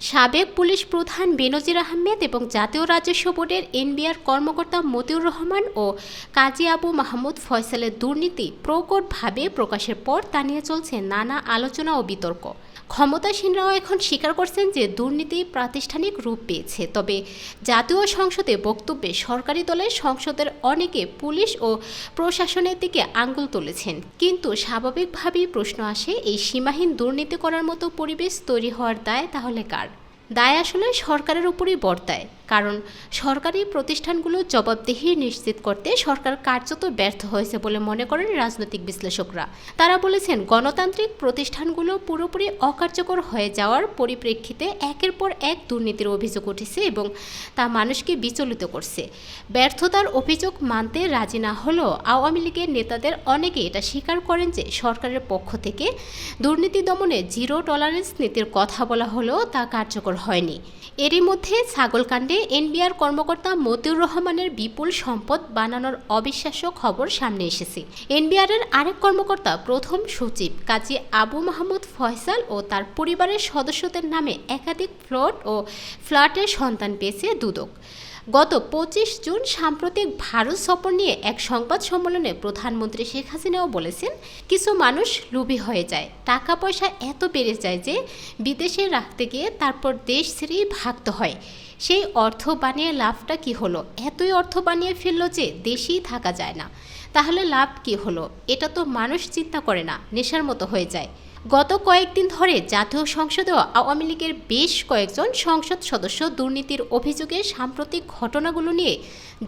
সাবেক পুলিশ প্রধান বেনজির আহমেদ এবং জাতীয় রাজস্ব বোর্ডের এনবিআর কর্মকর্তা মতিউর রহমান ও কাজী আবু মাহমুদ ফয়সালের দুর্নীতি প্রকটভাবে প্রকাশের পর তা নিয়ে চলছে নানা আলোচনা ও বিতর্ক। ক্ষমতাসীনরাও এখন স্বীকার করছেন যে দুর্নীতি প্রাতিষ্ঠানিক রূপ পেয়েছে। তবে জাতীয় সংসদে বক্তব্যে সরকারি দলের সংসদের অনেকে পুলিশ ও প্রশাসনের দিকে আঙুল তুলেছেন। কিন্তু স্বাভাবিকভাবেই প্রশ্ন আসে, এই সীমাহীন দুর্নীতি করার মতো পরিবেশ তৈরি হওয়ার দায় তাহলে কার? দায় আসলে সরকারের উপরই বর্তায়, কারণ সরকারি প্রতিষ্ঠানগুলো জবাবদিহি নিশ্চিত করতে সরকার কার্যত ব্যর্থ হয়েছে বলে মনে করেন রাজনৈতিক বিশ্লেষকরা। তারা বলেছেন, গণতান্ত্রিক প্রতিষ্ঠানগুলো পুরোপুরি অকার্যকর হয়ে যাওয়ার পরিপ্রেক্ষিতে একের পর এক দুর্নীতির অভিযোগ উঠেছে এবং তা মানুষকে বিচলিত করছে। ব্যর্থতার অভিযোগ মানতে রাজি না হলেও আওয়ামী লীগের নেতাদের অনেকে এটা স্বীকার করেন যে সরকারের পক্ষ থেকে দুর্নীতি দমনে জিরো টলারেন্স নীতির কথা বলা হলেও তা কার্যকর হয়নি। এরই মধ্যে ছাগলকাণ্ডে এনবিআর কর্মকর্তা মতিউর রহমানের বিপুল সম্পদ বানানোর অবিশ্বাস্য খবর সামনে এসেছে। এনবিআরের আরেক কর্মকর্তা প্রথম সচিব কাজী আবু মাহমুদ ফয়সাল ও তার পরিবারের সদস্যদের নামে একাধিক প্লট ও ফ্ল্যাটের সন্ধান পেয়েছে দুদক। গত ২৫ জুন সাম্প্রতিক ভারত সফর নিয়ে এক সংবাদ সম্মেলনে প্রধানমন্ত্রী শেখ হাসিনাও বলেছেন, কিছু মানুষ লোভী হয়ে যায়, টাকা পয়সা এত বেড়ে যায় যে বিদেশে রাখতে গিয়ে তারপর দেশ ছেড়েই ভাগতে হয়। সেই অর্থ বানিয়ে লাভটা কি হলো? এতই অর্থ বানিয়ে ফেললো যে দেশেই থাকা যায় না। তাহলে লাভ কি হলো? এটা তো মানুষ চিন্তা করে না, নেশার মতো হয়ে যায়। গত কয়েকদিন ধরে জাতীয় সংসদেও আওয়ামী লীগের বেশ কয়েকজন সংসদ সদস্য দুর্নীতির অভিযোগে সাম্প্রতিক ঘটনাগুলো নিয়ে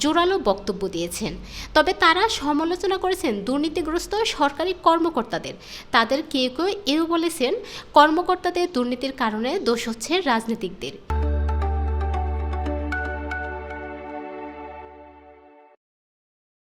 জোরালো বক্তব্য দিয়েছেন। তবে তারা সমালোচনা করেছেন দুর্নীতিগ্রস্ত সরকারি কর্মকর্তাদের। তাদের কেউ কেউ এও বলেছেন, কর্মকর্তাদের দুর্নীতির কারণে দোষ হচ্ছে রাজনীতিকদের।